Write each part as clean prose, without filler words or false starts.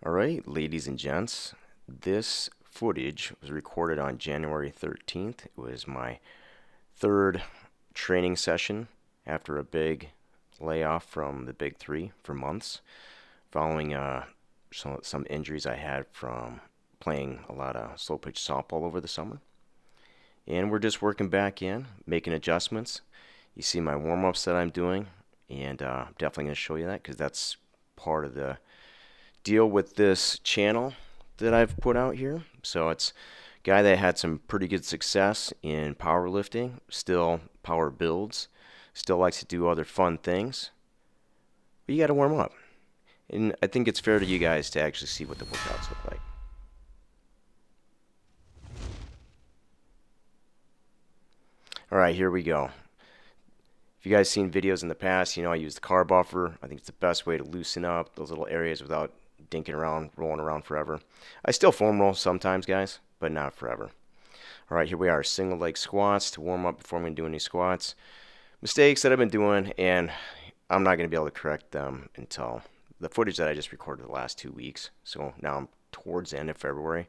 Alright, ladies and gents, this footage was recorded on January 13th. It was my third training session after a big layoff from the big three for months, following some injuries I had from playing a lot of slow pitch softball over the summer. And we're just working back in, making adjustments. You see my warm-ups that I'm doing, and I'm definitely going to show you that because that's part of the deal with this channel that I've put out here. So it's a guy that had some pretty good success in powerlifting, still power builds, still likes to do other fun things, but you got to warm up. And I think it's fair to you guys to actually see what the workouts look like. Alright, here we go. If you guys seen videos in the past, you know I use the car buffer. I think it's the best way to loosen up those little areas without dinking around, rolling around forever. I still foam roll sometimes, guys, but not forever. Alright, here we are, single leg squats to warm up before I'm going to do any squats. Mistakes that I've been doing, and I'm not going to be able to correct them until the footage that I just recorded the last 2 weeks. So now I'm towards the end of February.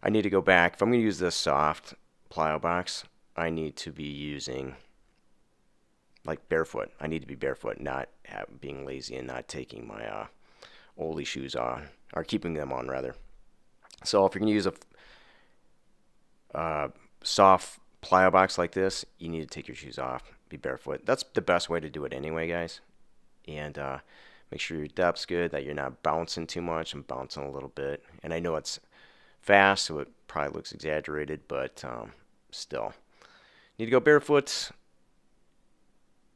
I need to go back. If I'm going to use this soft Plyo Box, I need to be using like barefoot. I need to be barefoot, not being lazy and not taking my Ollie shoes on, or keeping them on rather. So if you're going to use a soft Plyo Box like this, you need to take your shoes off, be barefoot. That's the best way to do it anyway, guys. And make sure your depth's good, that you're not bouncing too much. I'm bouncing a little bit, and I know it's fast, so it probably looks exaggerated, but still. Need to go barefoot,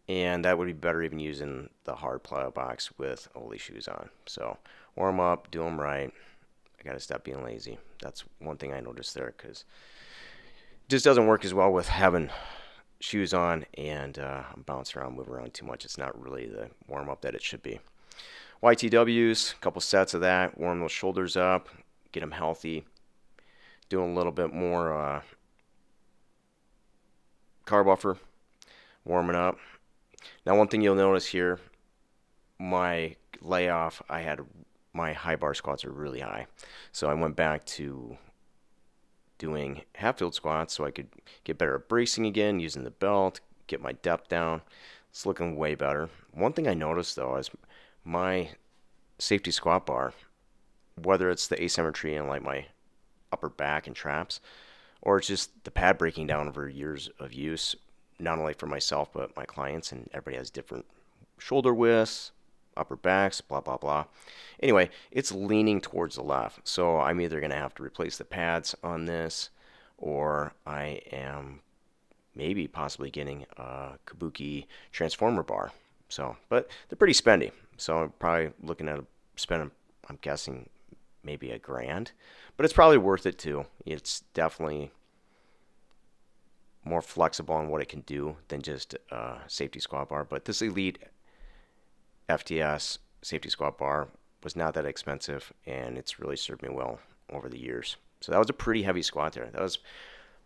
and that would be better even using the hard Plyo Box with Ollie shoes on. So warm up, do them right. I got to stop being lazy. That's one thing I noticed there, because it just doesn't work as well with having shoes on and bounce around, move around too much. It's not really the warm up that it should be. YTWs, a couple sets of that, warm those shoulders up, get them healthy. Doing a little bit more car buffer, warming up. Now, one thing you'll notice here, my layoff, my high bar squats are really high. So I went back to doing half field squats so I could get better at bracing again, using the belt, get my depth down. It's looking way better. One thing I noticed though is my safety squat bar, whether it's the asymmetry in like my upper back and traps, or it's just the pad breaking down over years of use, not only for myself but my clients, and everybody has different shoulder widths, upper backs, blah blah blah. Anyway, it's leaning towards the left, so I'm either going to have to replace the pads on this, or I am maybe possibly getting a Kabuki transformer bar. So, but they're pretty spendy, so I'm probably looking at spending, I'm guessing, maybe $1,000, but it's probably worth it too. It's definitely more flexible on what it can do than just a safety squat bar. But this Elite FTS safety squat bar was not that expensive, and it's really served me well over the years. So that was a pretty heavy squat there. That was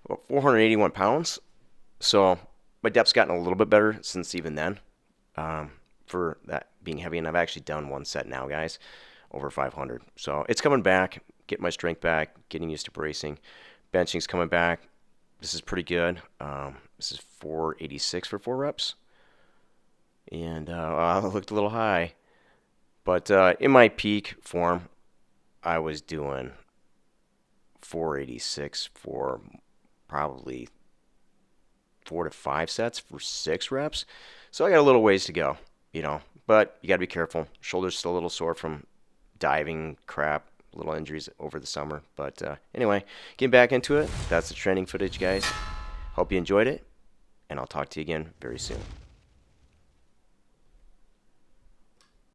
about 481 pounds. So my depth's gotten a little bit better since even then, for that being heavy. And I've actually done one set now, guys, over 500. So it's coming back, getting my strength back, getting used to bracing. Benching's coming back. This is pretty good. This is 486 for 4 reps. And I looked a little high. But in my peak form, I was doing 486 for probably 4 to 5 sets for 6 reps. So I got a little ways to go, you know. But you got to be careful. Shoulder's still a little sore from diving crap, little injuries over the summer. But anyway, getting back into it. That's the training footage, guys. Hope you enjoyed it, and I'll talk to you again very soon.